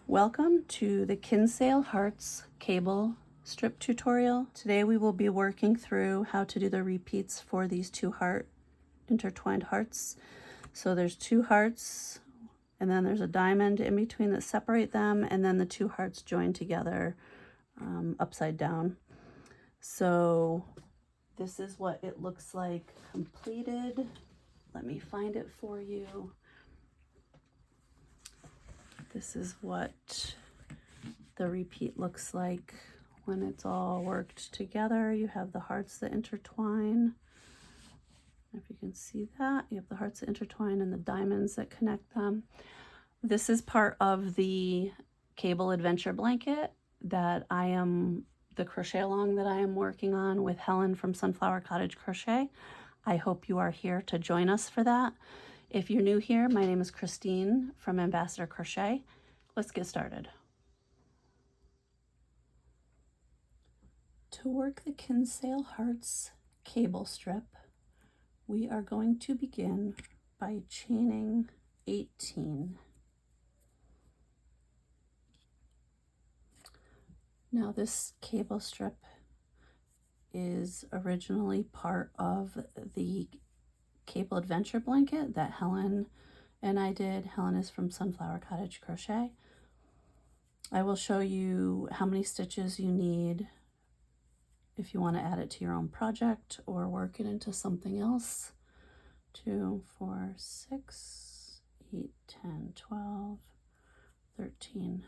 Welcome to the Kinsale Hearts cable strip tutorial. Today we will be working through how to do the repeats for these two intertwined hearts. So there's two hearts and then there's a diamond in between that separate them, and then the two hearts join together upside down. So this is what it looks like completed. Let me find it for you. This is what the repeat looks like when it's all worked together. You have the hearts that intertwine. If you can see that, you have the hearts that intertwine and the diamonds that connect them. This is part of the cable adventure blanket that the crochet along that I am working on with Helen from Sunflower Cottage Crochet. I hope you are here to join us for that. If you're new here, my name is Christine from Ambassador Crochet. Let's get started. To work the Kinsale Hearts cable strip, we are going to begin by chaining 18. Now this cable strip is originally part of the cable adventure blanket that Helen and I did. Helen is from Sunflower Cottage Crochet. I will show you how many stitches you need if you want to add it to your own project or work it into something else. 2, 4, 6, 8, 10, 12, 13,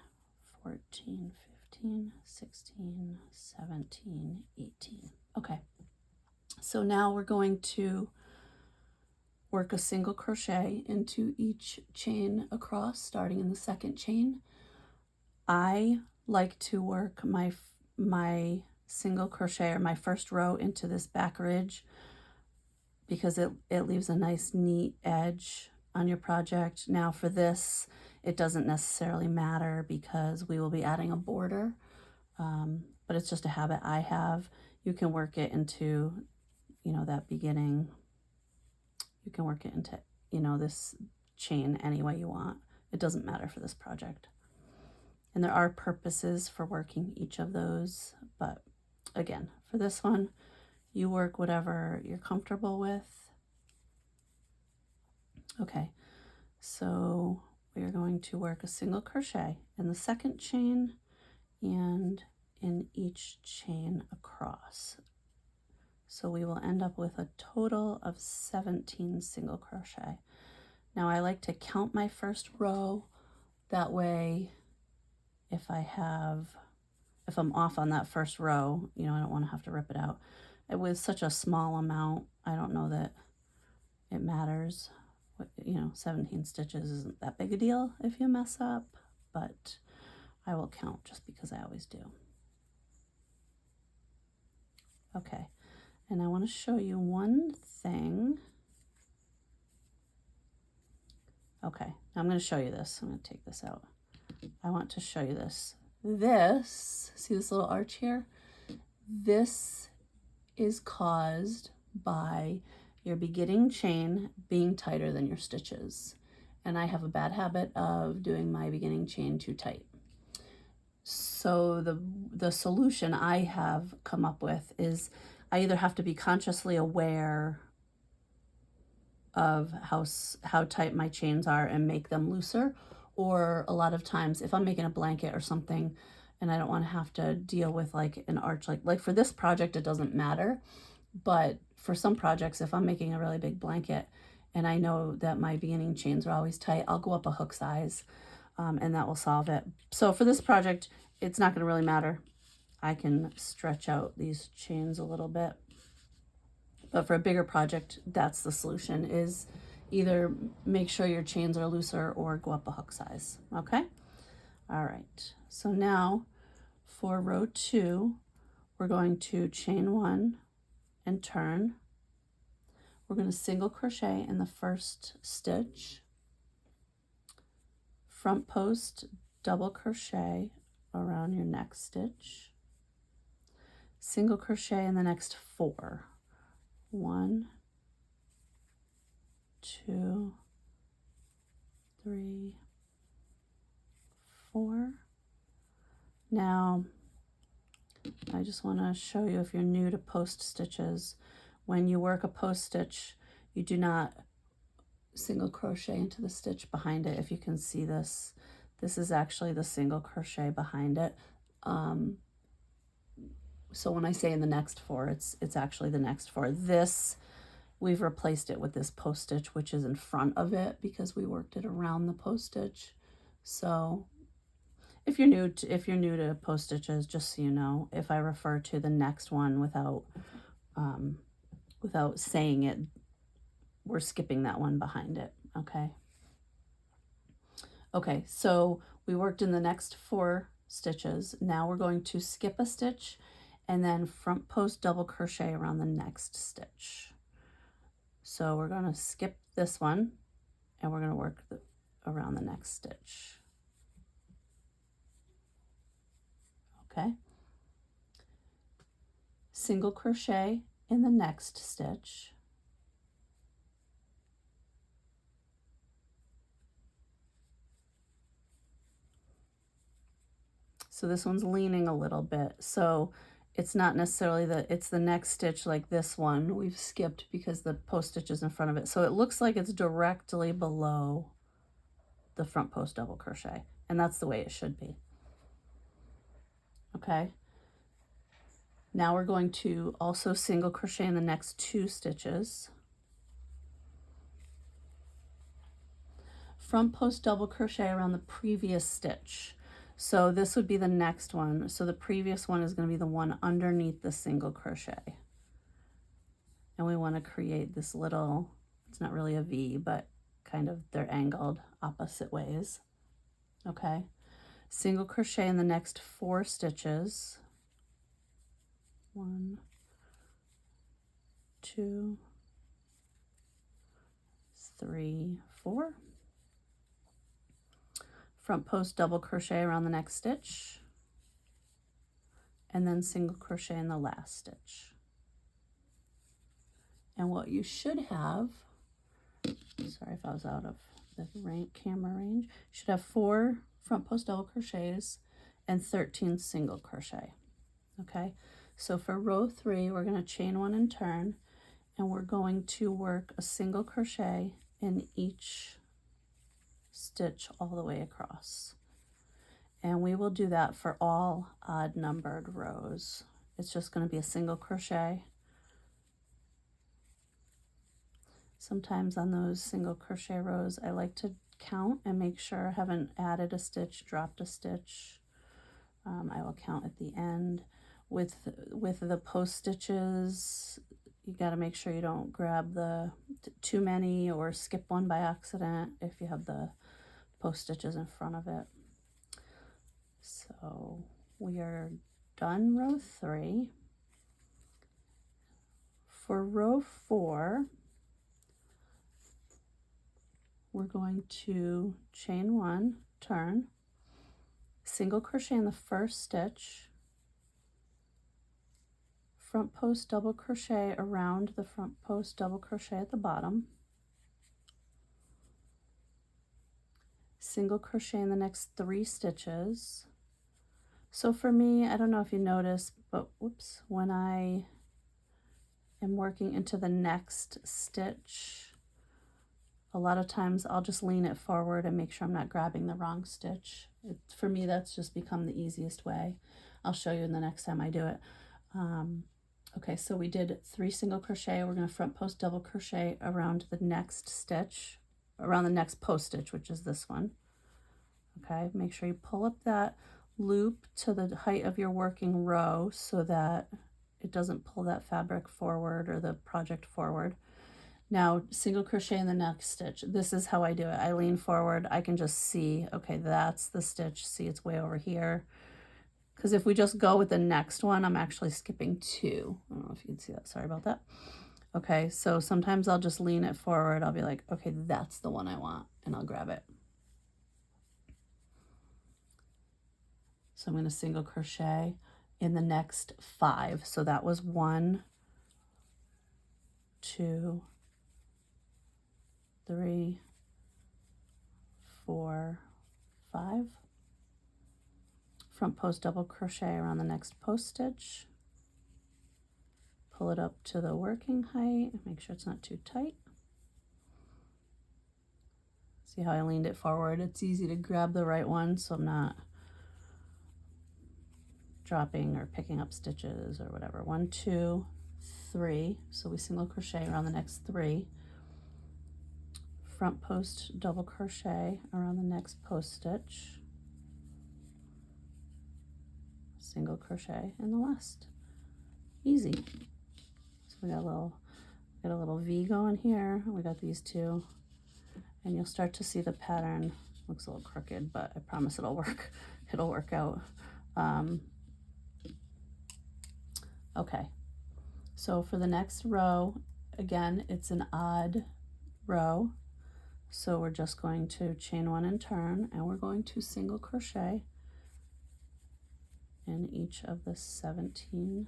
14, 15, 16, 17, 18. Okay, so now we're going to work a single crochet into each chain across, starting in the second chain. I like to work my single crochet or my first row into this back ridge because it leaves a nice neat edge on your project. Now for this, it doesn't necessarily matter because we will be adding a border, but it's just a habit I have. You can work it into, that beginning. You can work it into, this chain any way you want. It doesn't matter for this project. And there are purposes for working each of those, but again, for this one, you work whatever you're comfortable with. Okay, so we are going to work a single crochet in the second chain and in each chain across. So we will end up with a total of 17 single crochet. Now I like to count my first row. That way, if I'm off on that first row, I don't want to have to rip it out. With such a small amount, I don't know that it matters. 17 stitches isn't that big a deal if you mess up, but I will count just because I always do. Okay, and I want to show you one thing. Okay, now I'm going to show you this. I'm going to take this out. I want to show you this. See this little arch here? This is caused by your beginning chain being tighter than your stitches. And I have a bad habit of doing my beginning chain too tight. So the solution I have come up with is I either have to be consciously aware of how tight my chains are and make them looser, or a lot of times if I'm making a blanket or something and I don't want to have to deal with like an arch, like for this project it doesn't matter, but for some projects, if I'm making a really big blanket and I know that my beginning chains are always tight, I'll go up a hook size and that will solve it. So for this project, it's not going to really matter. I can stretch out these chains a little bit. But for a bigger project, that's the solution, is either make sure your chains are looser or go up a hook size, okay? All right, so now for row 2, we're going to chain 1 and turn. We're going to single crochet in the first stitch, front post double crochet around your next stitch, single crochet in the next 4. 1, 2, 3, 4, Now, I just want to show you, if you're new to post stitches, when you work a post stitch, you do not single crochet into the stitch behind it. If you can see this, this is actually the single crochet behind it. So when I say in the next four, it's actually the next four. This, we've replaced it with this post stitch, which is in front of it because we worked it around the post stitch. So if you're new to post stitches, just so you know, if I refer to the next one without saying it, we're skipping that one behind it. Okay, so we worked in the next 4 stitches. Now we're going to skip a stitch and then front post double crochet around the next stitch. So we're going to skip this one and we're going to work around the next stitch. Okay. Single crochet in the next stitch. So this one's leaning a little bit. So it's not necessarily it's the next stitch like this one we've skipped because the post stitch is in front of it. So it looks like it's directly below the front post double crochet, and that's the way it should be. Okay. Now we're going to also single crochet in the next 2 stitches. Front post double crochet around the previous stitch. So this would be the next one. So the previous one is going to be the one underneath the single crochet. And we want to create this little, it's not really a V, but kind of they're angled opposite ways. Okay. Single crochet in the next 4 stitches. 1, 2, 3, 4. Front post double crochet around the next stitch, and then single crochet in the last stitch. And what you should have, sorry if I was out of the camera range, you should have 4 front post double crochets and 13 single crochet. Okay, so for row 3, we're going to chain 1 and turn, and we're going to work a single crochet in each stitch all the way across. And we will do that for all odd numbered rows. It's just going to be a single crochet. Sometimes on those single crochet rows, I like to count and make sure I haven't added a stitch, dropped a stitch. I will count at the end. With the post stitches, you got to make sure you don't grab the too many or skip one by accident if you have the post stitches in front of it. So we are done row 3. For row 4, we're going to chain 1, turn, single crochet in the first stitch, front post double crochet around the front post double crochet at the bottom, single crochet in the next 3 stitches. So for me, I don't know if you notice, but whoops, when I am working into the next stitch, a lot of times I'll just lean it forward and make sure I'm not grabbing the wrong stitch. For me, that's just become the easiest way. I'll show you the next time I do it. Okay, so we did 3 single crochet. We're going to front post double crochet around the next stitch, around the next post stitch, which is this one. Okay, make sure you pull up that loop to the height of your working row so that it doesn't pull that fabric forward or the project forward. Now single crochet in the next stitch. This is how I do it. I lean forward. I can just see, okay, that's the stitch. See, it's way over here. Because if we just go with the next one, I'm actually skipping 2. I don't know if you can see that. Sorry about that. Okay, so sometimes I'll just lean it forward. I'll be like, okay, that's the one I want, and I'll grab it. So I'm going to single crochet in the next 5. So that was 1, 2, 3, 4, 5. front post double crochet around the next post stitch, pull it up to the working height, make sure it's not too tight. See how I leaned it forward? It's easy to grab the right one so I'm not dropping or picking up stitches or whatever. 1, 2, 3. So we single crochet around the next 3. Front post double crochet around the next post stitch. Single crochet in the last. Easy. So we got a little V going here. We got these two. And you'll start to see the pattern. Looks a little crooked, but I promise it'll work. It'll work out. Okay, so for the next row, again, it's an odd row. So we're just going to chain 1 and turn, and we're going to single crochet in each of the 17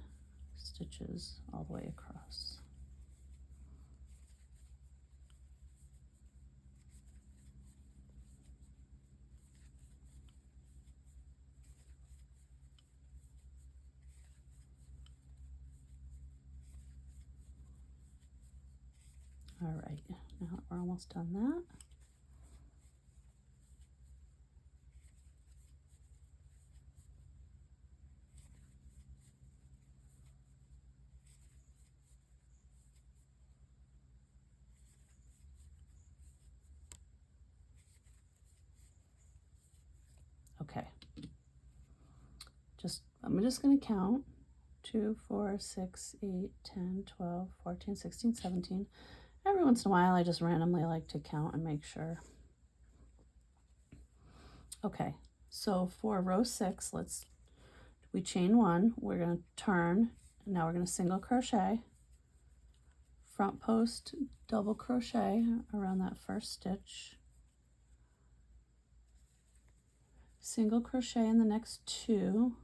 stitches all the way across. All right, now we're almost done that. Okay, I'm just going to count 2, 4, 6, 8, 10, 12, 14, 16, 17. Every once in a while, I just randomly like to count and make sure. Okay, so for row 6, we chain 1, we're going to turn, and now we're going to single crochet, front post double crochet around that first stitch, single crochet in the next 2,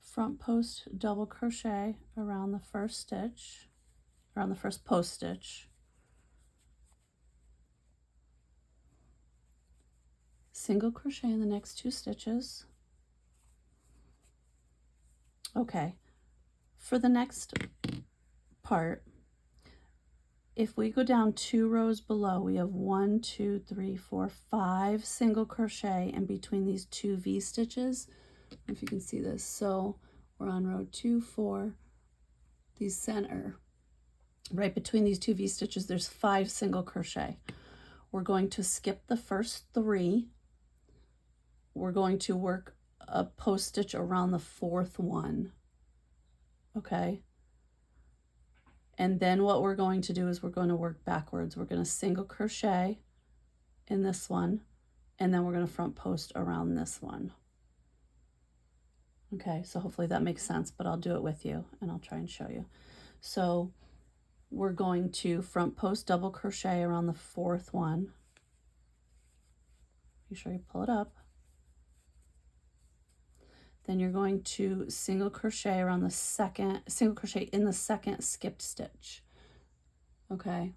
front post double crochet around the first stitch, around the first post stitch, single crochet in the next 2 stitches. Okay, for the next part, if we go down 2 rows below, we have 1, 2, 3, 4, 5 single crochet in between these 2 V stitches. If you can see this, so we're on row 2, 4, these center, right between these 2 V stitches, there's 5 single crochet. We're going to skip the first 3. We're going to work a post stitch around the 4th one, okay? And then what we're going to do is we're going to work backwards. We're going to single crochet in this one, and then we're going to front post around this one. Okay, so hopefully that makes sense, but I'll do it with you and I'll try and show you. So we're going to front post double crochet around the 4th one. Be sure you pull it up. Then you're going to single crochet around the single crochet in the second skipped stitch. Okay.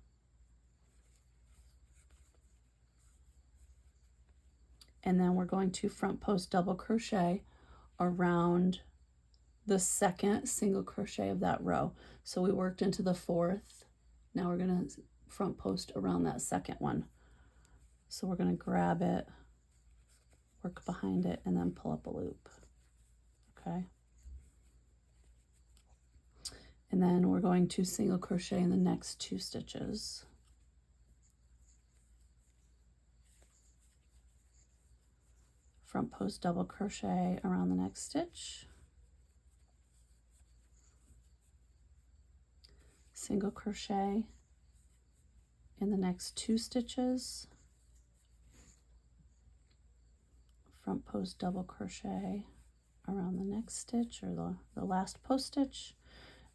And then we're going to front post double crochet around the second single crochet of that row. So we worked into the 4th. Now we're going to front post around that second one. So we're going to grab it, work behind it, and then pull up a loop. Okay. And then we're going to single crochet in the next 2 stitches. Front post double crochet around the next stitch, single crochet in the next 2 stitches, front post double crochet around the next stitch or the last post stitch,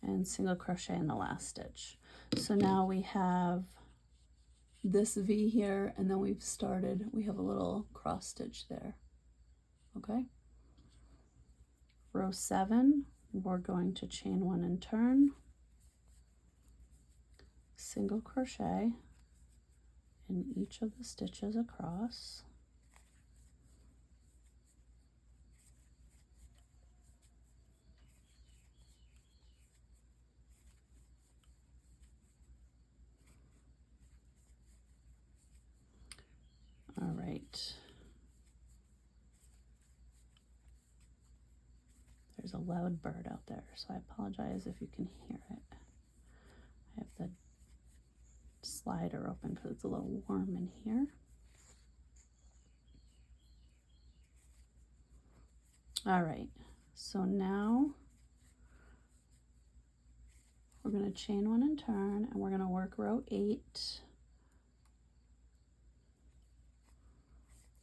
and single crochet in the last stitch. So now we have this V here, and then we have a little cross stitch there. Okay, row 7, we're going to chain 1 and turn, single crochet in each of the stitches across, right. There's a loud bird out there, so I apologize if you can hear it. I have the slider open because it's a little warm in here. All right, so now we're going to chain 1 and turn, and we're going to work row 8,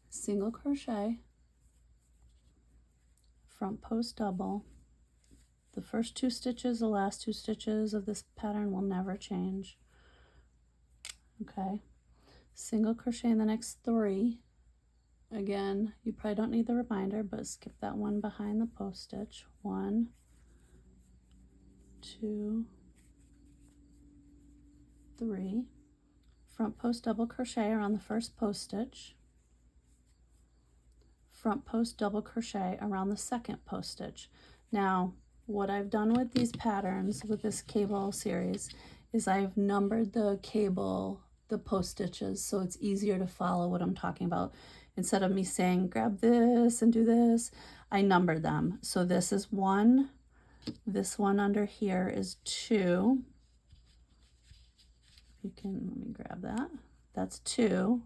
single crochet, front post double. The first 2 stitches, the last 2 stitches of this pattern will never change. Okay, single crochet in the next 3. Again, you probably don't need the reminder, but skip that one behind the post stitch. 1, 2, 3. Front post double crochet around the first post stitch. Front post double crochet around the second post stitch. Now, what I've done with these patterns, with this cable series, is I've numbered the cable, the post stitches, so it's easier to follow what I'm talking about. Instead of me saying, grab this and do this, I numbered them. So this is 1, this one under here is 2. You can, let me grab that. That's 2,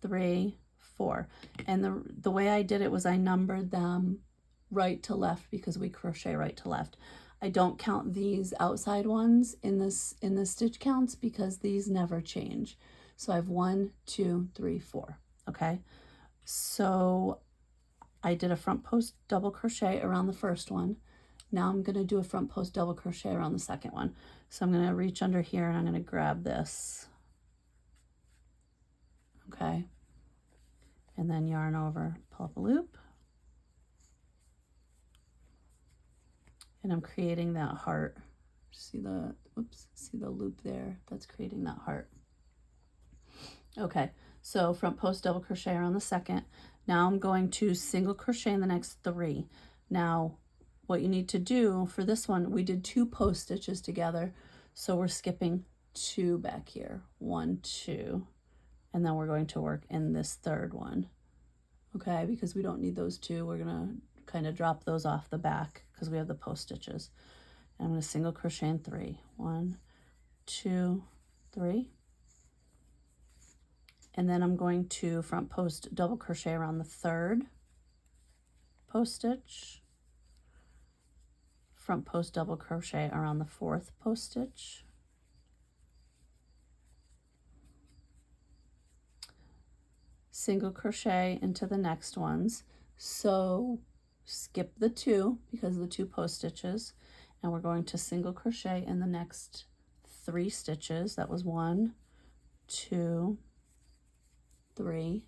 3, 4. And the way I did it was I numbered them right to left because we crochet right to left. I don't count these outside ones in the stitch counts because these never change. So I have 1, 2, 3, 4. Okay, so I did a front post double crochet around the first one. Now I'm going to do a front post double crochet around the second one. So I'm going to reach under here and I'm going to grab this. Okay, and then yarn over, pull up a loop, and I'm creating that heart. See the, oops, see the loop there? That's creating that heart. Okay, so front post double crochet around the second. Now I'm going to single crochet in the next 3. Now what you need to do for this one, we did 2 post stitches together, so we're skipping 2 back here, 1, 2, and then we're going to work in this third one. Okay, because we don't need those 2, we're gonna kind of drop those off the back because we have the post stitches. And I'm going to single crochet in 3, 1, 2, 3. And then I'm going to front post double crochet around the third post stitch, front post double crochet around the fourth post stitch, single crochet into the next ones. So skip the 2 because of the 2 post stitches, and we're going to single crochet in the next 3 stitches. That was 1, 2, 3,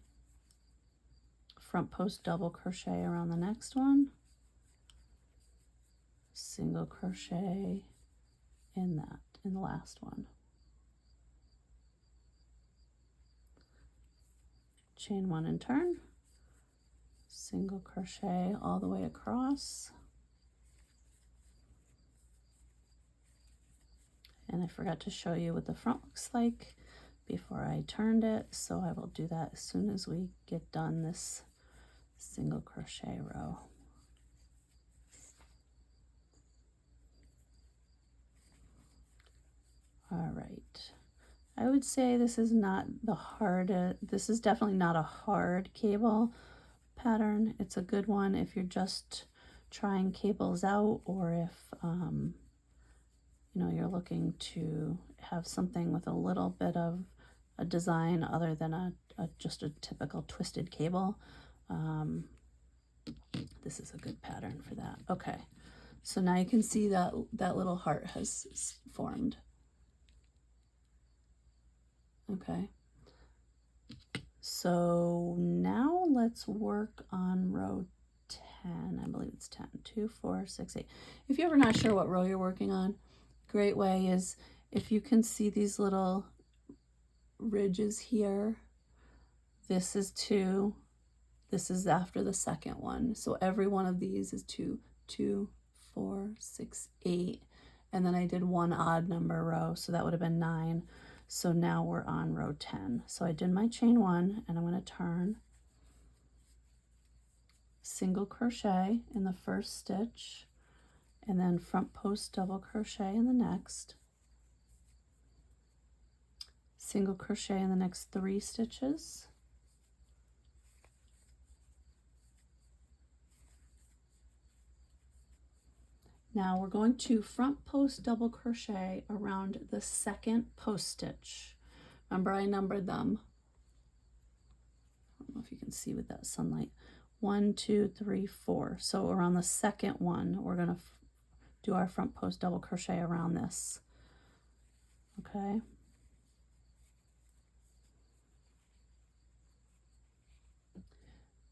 front post double crochet around the next one, single crochet in the last one, chain 1 and turn, single crochet all the way across. And I forgot to show you what the front looks like before I turned it, so I will do that as soon as we get done this single crochet row. All right, I would say this is not the hard, this is definitely not a hard cable pattern. It's a good one if you're just trying cables out, or if you know, you're looking to have something with a little bit of a design other than just a typical twisted cable. This is a good pattern for that. Okay, so now you can see that that little heart has formed. Okay, so now let's work on row 10. I believe it's 10. 2, 4, 6, 8. If you're ever not sure what row you're working on, great way is if you can see these little ridges here. This is 2. This is after the second one. So every one of these is 2, 2, 4, 6, 8. And then I did 1 odd number row, so that would have been 9. So now we're on row 10. So I did my chain 1, and I'm going to turn, single crochet in the first stitch, and then front post double crochet in the next, single crochet in the next 3 stitches, now we're going to front post double crochet around the second post stitch. Remember, I numbered them. I don't know if you can see with that sunlight. 1, 2, 3, 4. So around the second one, we're going to do our front post double crochet around this. Okay.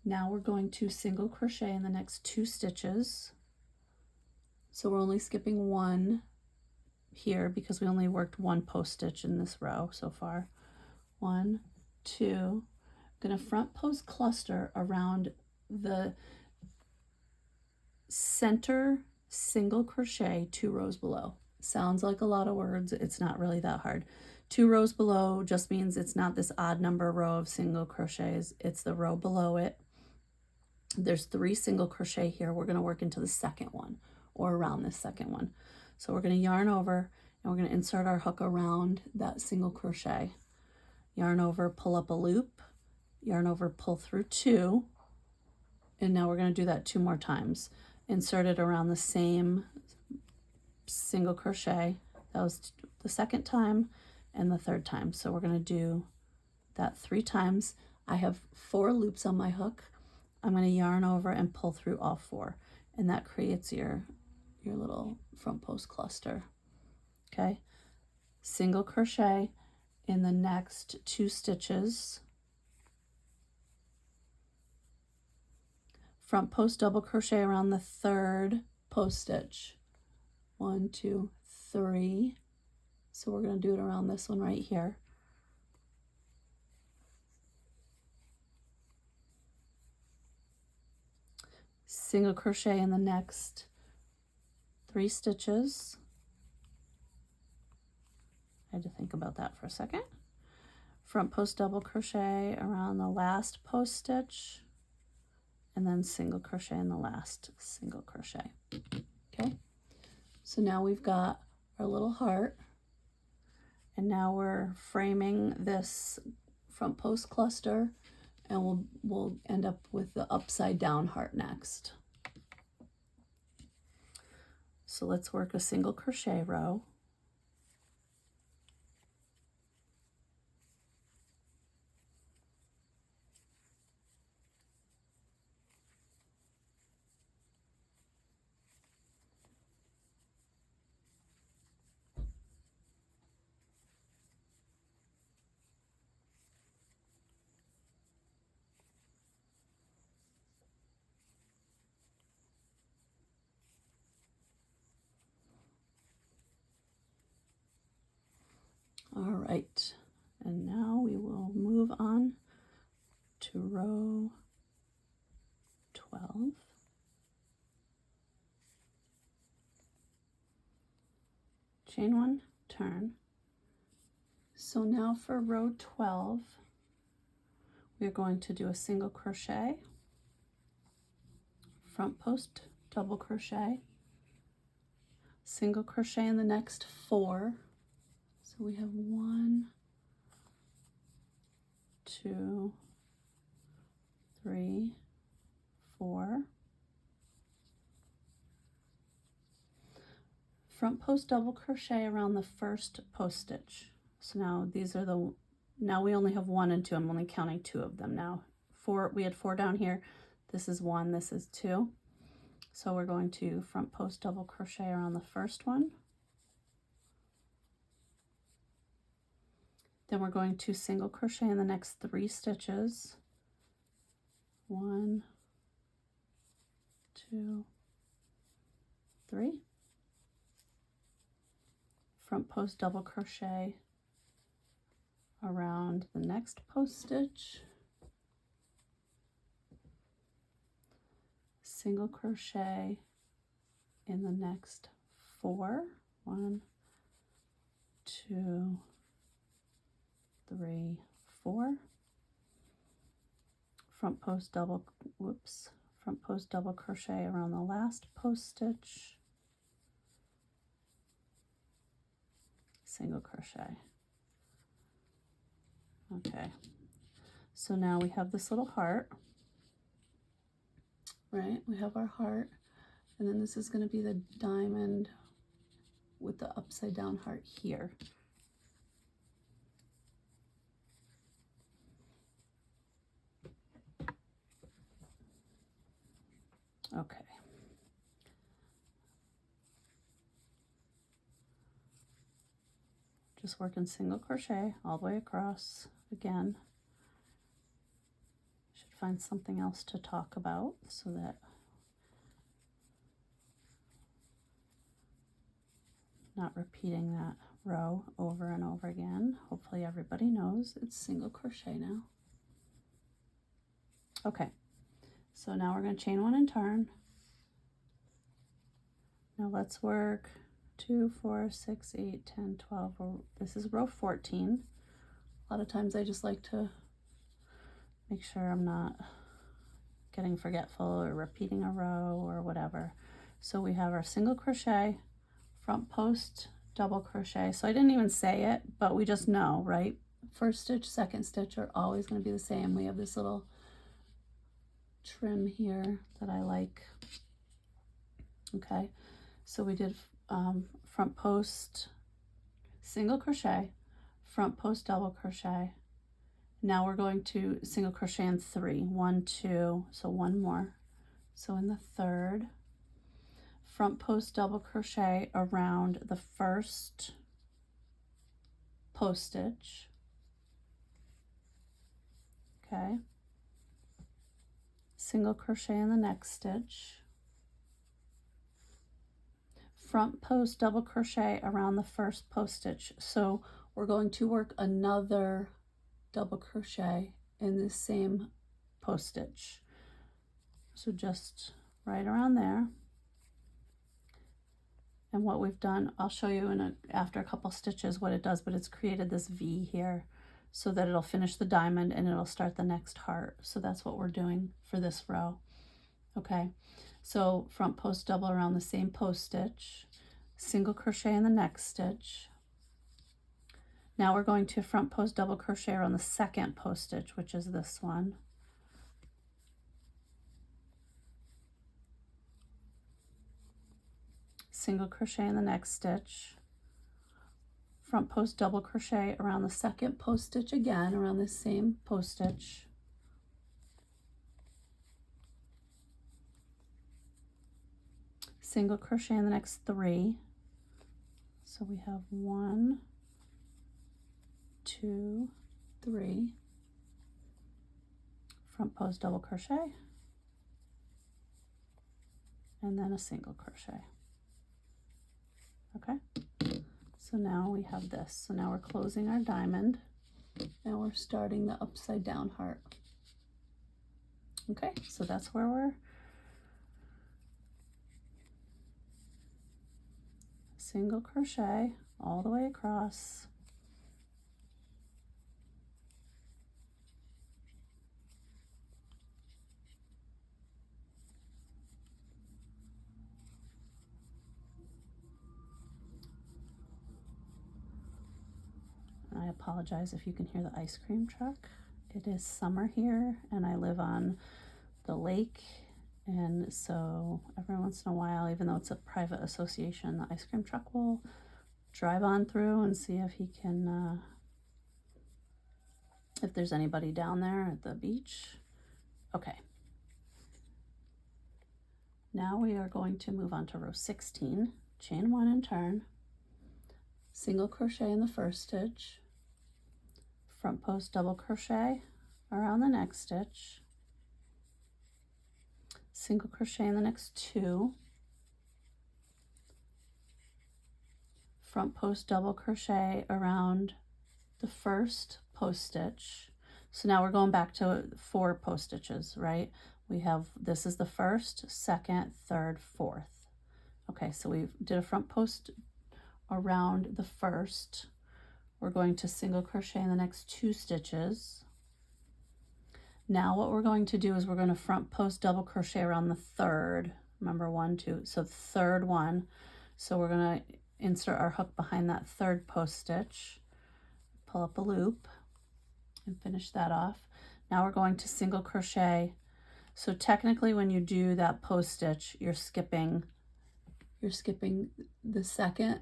Now we're going to single crochet in the next 2 stitches. So we're only skipping 1 here because we only worked 1 post stitch in this row so far. 1, 2. I'm going to front post cluster around the center single crochet 2 rows below. Sounds like a lot of words. It's not really that hard. 2 rows below just means it's not this odd number row of single crochets. It's the row below it. There's 3 single crochet here. We're going to work into the second one, or around this second one. So we're going to yarn over, and we're going to insert our hook around that single crochet. Yarn over, pull up a loop, yarn over, pull through 2, and now we're going to do that 2 more times. Insert it around the same single crochet. That was the second time and the third time. So we're going to do that 3 times. I have 4 loops on my hook. I'm going to yarn over and pull through all 4, and that creates your little front post cluster. Okay, single crochet in the next 2 stitches, front post double crochet around the 3rd post stitch. 1, 2, 3. So we're going to do it around this one right here. Single crochet in the next 3 stitches. I had to think about that for a second. Front post double crochet around the last post stitch, and then single crochet in the last single crochet. Okay, so now we've got our little heart, and now we're framing this front post cluster, and we'll end up with the upside down heart next. So let's work a single crochet row. All right, and now we will move on to row 12. Chain 1, turn. So now for row 12, we're going to do a single crochet, front post double crochet, single crochet in the next 4. So we have 1, 2, 3, 4. Front post double crochet around the first post stitch. So now now we only have 1 and 2. I'm only counting 2 of them now. 4, we had 4 down here. This is 1, this is 2. So we're going to front post double crochet around the first one. Then we're going to single crochet in the next 3 stitches. 1, 2, 3. Front post double crochet around the next post stitch. Single crochet in the next 4. 1, 2, 3, 4, front post double, whoops, front post double crochet around the last post stitch, single crochet. Okay, so now we have this little heart, right? We have our heart, and then this is going to be the diamond with the upside down heart here. Okay. Just working single crochet all the way across again. Should find something else to talk about so that not repeating that row over and over again. Hopefully everybody knows it's single crochet now. Okay, so now we're going to chain 1 and turn. Now let's work 2, 4, 6, 8, 10, 12. This is row 14. A lot of times I just like to make sure I'm not getting forgetful or repeating a row or whatever. So we have our single crochet, front post double crochet. So I didn't even say it, but we just know, right? First stitch, second stitch are always going to be the same. We have this little trim here that I like. Okay, so we did front post single crochet, front post double crochet. Now we're going to single crochet in 3, 1, 2, so 1 more. So in the third, front post double crochet around the first post stitch. Okay, single crochet in the next stitch, front post double crochet around the first post stitch. So we're going to work another double crochet in the same post stitch. So just right around there. And what we've done, I'll show you after a couple stitches what it does, but it's created this V here so that it'll finish the diamond and it'll start the next heart. So that's what we're doing for this row. Okay, so front post double around the same post stitch, single crochet in the next stitch. Now we're going to front post double crochet around the second post stitch, which is this one. Single crochet in the next stitch, front post double crochet around the second post stitch again, around the same post stitch. Single crochet in the next 3. So we have 1, 2, 3, front post double crochet, and then a single crochet. Okay, so now we have this. So now we're closing our diamond and we're starting the upside down heart. Okay, so that's where we're single crochet all the way across. I apologize if you can hear the ice cream truck. It is summer here and I live on the lake, and so every once in a while, even though it's a private association, the ice cream truck will drive on through and see if he can, if there's anybody down there at the beach. Okay. Now we are going to move on to row 16, chain 1 and turn, single crochet in the first stitch, front post double crochet around the next stitch, single crochet in the next 2, front post double crochet around the first post stitch. So now we're going back to 4 post stitches, right? We have, this is the first, second, third, fourth. Okay, so we did a front post around the first. we're going to single crochet in the next 2 stitches. Now what we're going to do is we're going to front post double crochet around the 3rd. Remember 1, 2, so 3rd one. So we're going to insert our hook behind that 3rd post stitch, pull up a loop and finish that off. Now we're going to single crochet. So technically when you do that post stitch, you're skipping the 2nd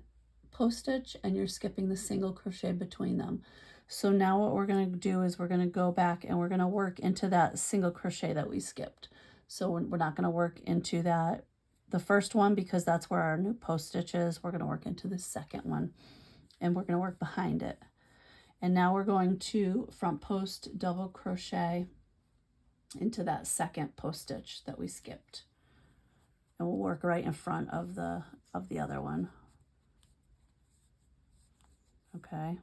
post stitch and you're skipping the single crochet between them. So now what we're going to do is we're going to go back and we're going to work into that single crochet that we skipped. So we're not going to work into the first one because that's where our new post stitch is. We're going to work into the 2nd one and we're going to work behind it. And now we're going to front post double crochet into that 2nd post stitch that we skipped. And we'll work right in front of the other one. Okay.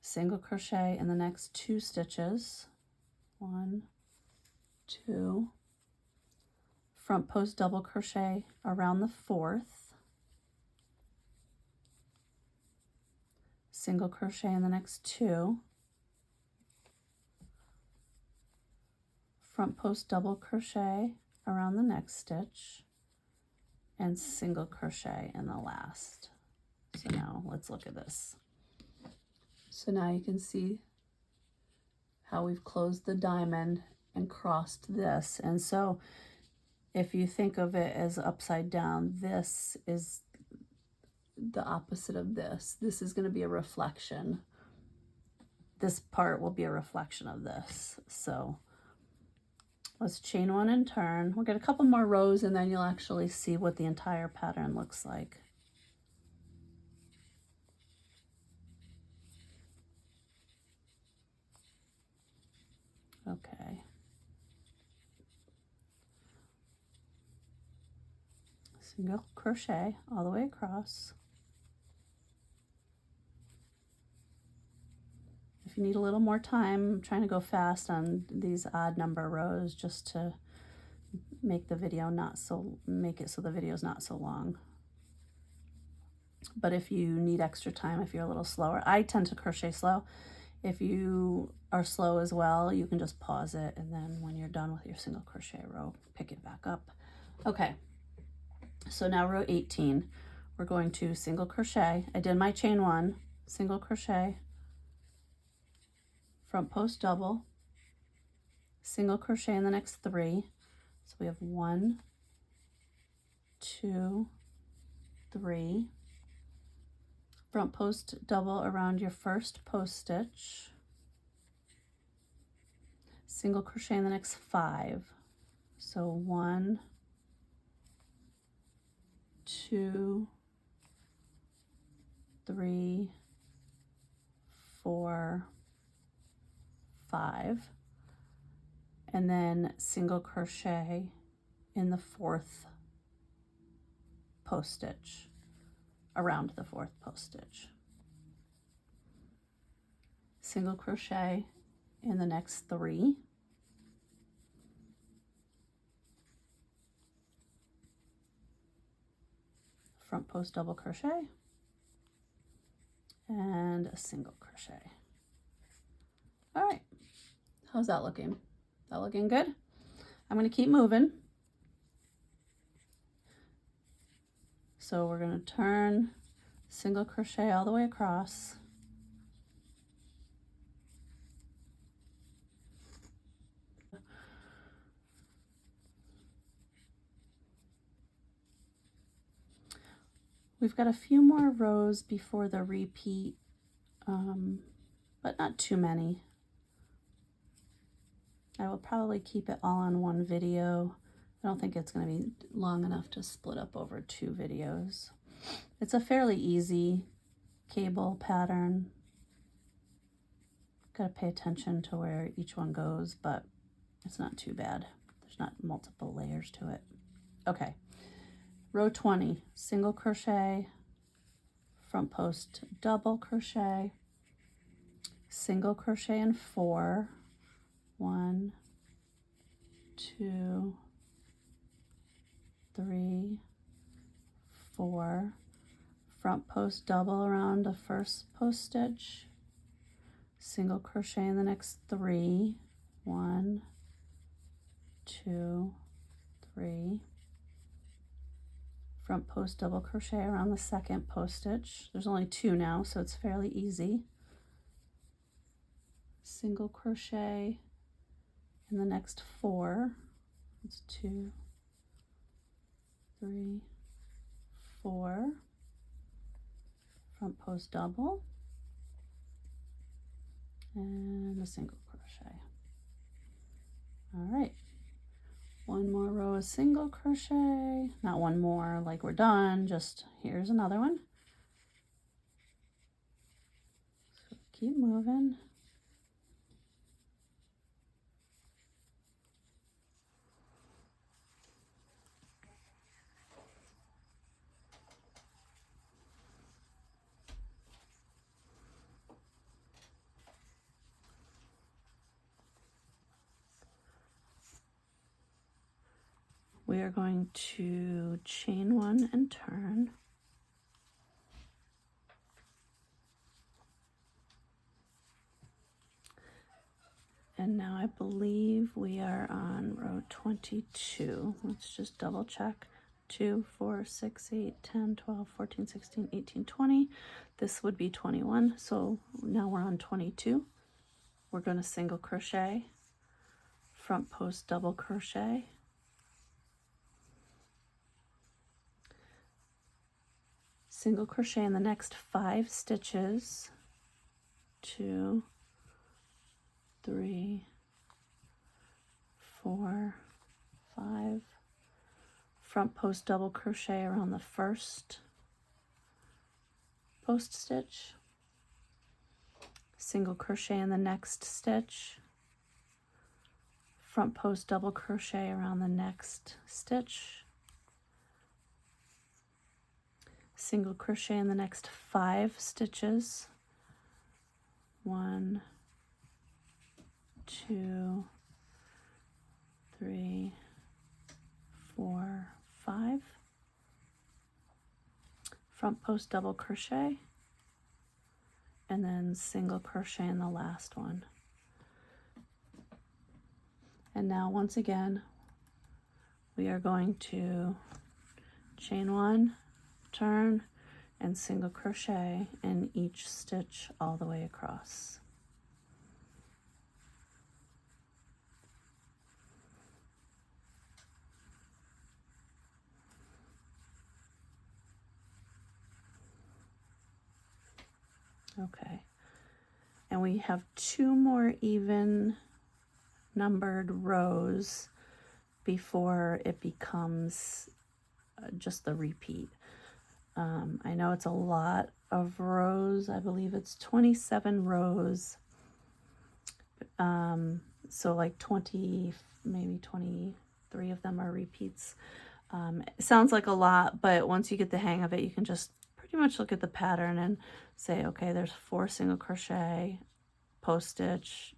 Single crochet in the next 2 stitches. 1, 2. Front post double crochet around the 4th. Single crochet in the next 2. Front post double crochet around the next stitch and single crochet in the last. So now let's look at this. So now you can see how we've closed the diamond and crossed this. And so if you think of it as upside down, this is the opposite of this. This is going to be a reflection. This part will be a reflection of this. So let's chain 1 and turn. We'll get a couple more rows and then you'll actually see what the entire pattern looks like. Okay. Single crochet all the way across. If you need a little more time, I'm trying to go fast on these odd number rows just to make the video make it so the video is not so long. But if you need extra time, if you're a little slower, I tend to crochet slow. If you are slow as well, you can just pause it and then when you're done with your single crochet row, pick it back up. Okay, so now row 18, we're going to single crochet. I did my chain 1, single crochet, front post double, single crochet in the next 3. So we have 1, 2, 3. Front post double around your first post stitch, single crochet in the next 5. So 1, 2, 3, 4, 5, and then single crochet in the 4th post stitch, around the 4th post stitch. Single crochet in the next 3. Front post double crochet and a single crochet. All right, how's that looking? That looking good? I'm going to keep moving. So we're going to turn, single crochet all the way across. We've got a few more rows before the repeat, but not too many. I will probably keep it all in one video. I don't think it's going to be long enough to split up over 2 videos. It's a fairly easy cable pattern. Got to pay attention to where each one goes, but it's not too bad. There's not multiple layers to it. Okay, row 20, single crochet, front post double crochet, single crochet in 4, 1, 2, 3, 4, front post double around the first post stitch, single crochet in the next 3, 1, 2, 3, front post double crochet around the second post stitch. There's only 2 now, so it's fairly easy. Single crochet in the next 4. It's 2, 3, 4, front post double, and a single crochet. All right, one more row of single crochet, not one more like we're done, just here's another one. So keep moving. We are going to chain 1 and turn. And now I believe we are on row 22. Let's just double check. 2, 4, 6, 8, 10, 12, 14, 16, 18, 20. This would be 21. So now we're on 22. We're going to single crochet, front post double crochet, single crochet in the next 5 stitches, 2, 3, 4, 5, front post double crochet around the first post stitch, single crochet in the next stitch, front post double crochet around the next stitch, single crochet in the next 5 stitches, 1, 2, 3, 4, 5, front post double crochet, and then single crochet in the last one. And now once again we are going to chain 1, turn, and single crochet in each stitch all the way across. Okay, and we have 2 more even numbered rows before it becomes just the repeat. I know it's a lot of rows. I believe it's 27 rows. So like 20, maybe 23 of them are repeats. It sounds like a lot, but once you get the hang of it, you can just pretty much look at the pattern and say, okay, there's 4 single crochet, post stitch,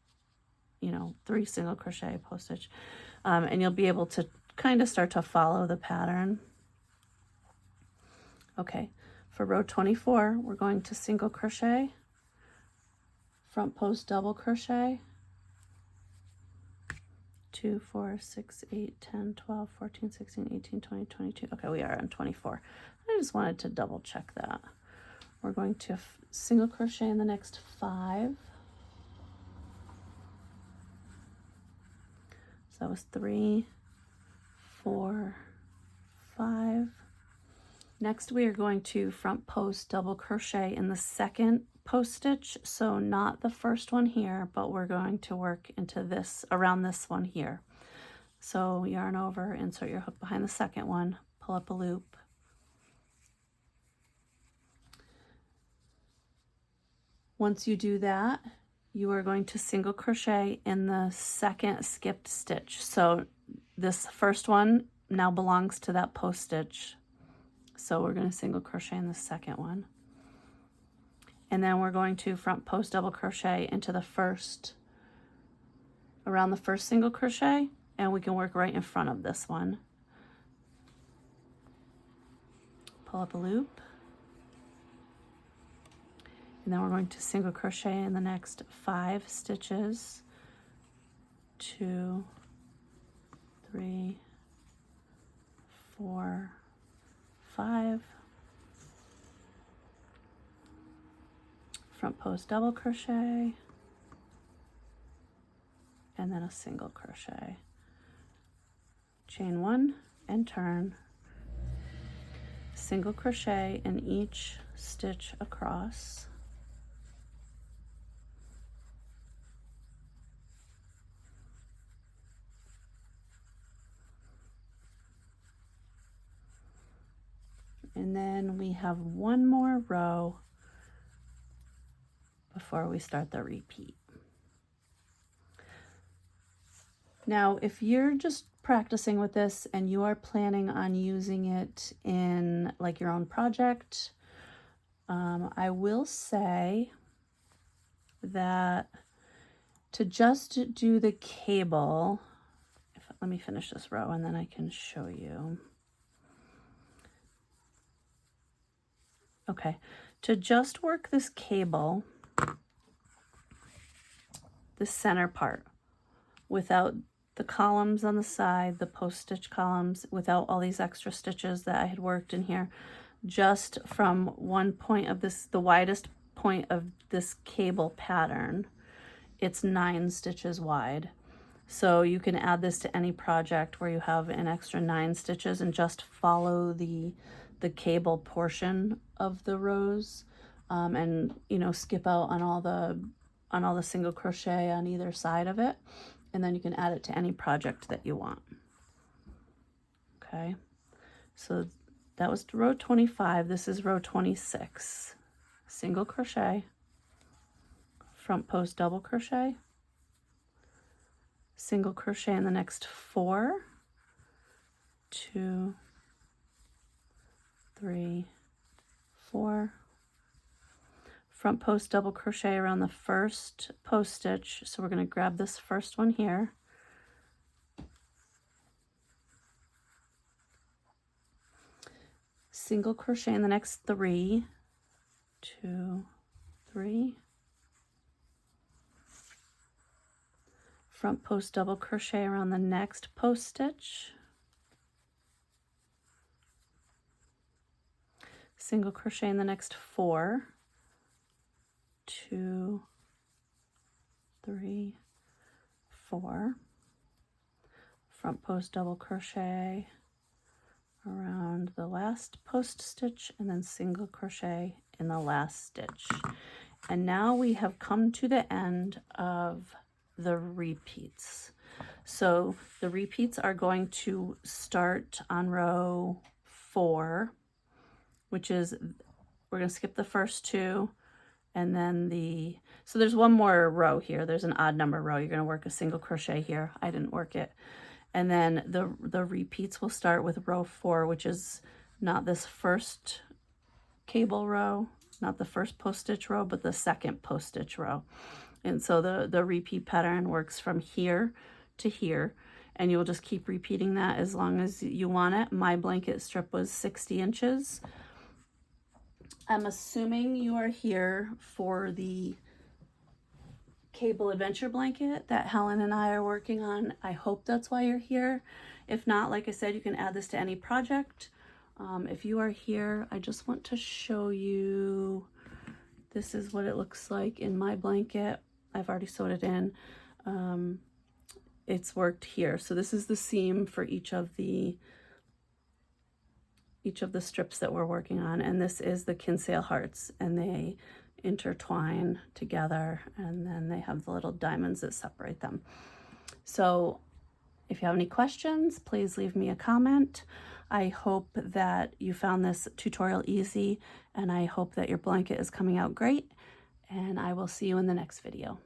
3 single crochet, post stitch, and you'll be able to kind of start to follow the pattern. Okay, for row 24, we're going to single crochet, front post double crochet, 2, 4, 6, 8, 10, 12, 14, 16, 18, 20, 22. Okay, we are on 24. I just wanted to double check that. We're going to single crochet in the next 5. So that was 3, 4, 5. Next, we are going to front post double crochet in the second post stitch. So not the first one here, but we're going to work into this, around this one here. So yarn over, insert your hook behind the second one, pull up a loop. Once you do that, you are going to single crochet in the second skipped stitch. So this first one now belongs to that post stitch. So we're going to single crochet in the second one. And then we're going to front post double crochet into the first, around the first single crochet, and we can work right in front of this one. Pull up a loop. And then we're going to single crochet in the next 5 stitches. 2, 3, 4, 5. Front post double crochet, and then a single crochet. Chain 1 and turn. Single crochet in each stitch across. And then we have one more row before we start the repeat. Now, if you're just practicing with this and you are planning on using it in like your own project, I will say that to just do the cable, let me finish this row and then I can show you. Okay, to just work this cable, the center part, without the columns on the side, the post stitch columns, without all these extra stitches that I had worked in here, just from one point of this, the widest point of this cable pattern, it's 9 stitches wide. So you can add this to any project where you have an extra 9 stitches and just follow the cable portion of the rows, and you know, skip out on all the single crochet on either side of it, and then you can add it to any project that you want. Okay, so that was row 25. This is row 26. Single crochet, front post double crochet, single crochet in the next 4, 2, 3, 4, front post double crochet around the first post stitch. So we're going to grab this first one here, single crochet in the next 3, 2, 3, front post double crochet around the next post stitch, single crochet in the next 4, 2, 3, 4, front post double crochet around the last post stitch, and then single crochet in the last stitch. And now we have come to the end of the repeats. So the repeats are going to start on row 4, which is, we're going to skip the first 2, and then so there's one more row here. There's an odd number row. You're going to work a single crochet here. I didn't work it. And then the repeats will start with row 4, which is not this first cable row, not the first post stitch row, but the second post stitch row. And so the repeat pattern works from here to here, and you'll just keep repeating that as long as you want it. My blanket strip was 60 inches. I'm assuming you are here for the cable adventure blanket that Helen and I are working on. I hope that's why you're here. If not, like I said, you can add this to any project. If you are here, I just want to show you, this is what it looks like in my blanket. I've already sewed it in. It's worked here. So this is the seam for each of the strips that we're working on, and this is the Kinsale hearts, and they intertwine together, and then they have the little diamonds that separate them. So if you have any questions, please leave me a comment. I hope that you found this tutorial easy, and I hope that your blanket is coming out great, and I will see you in the next video.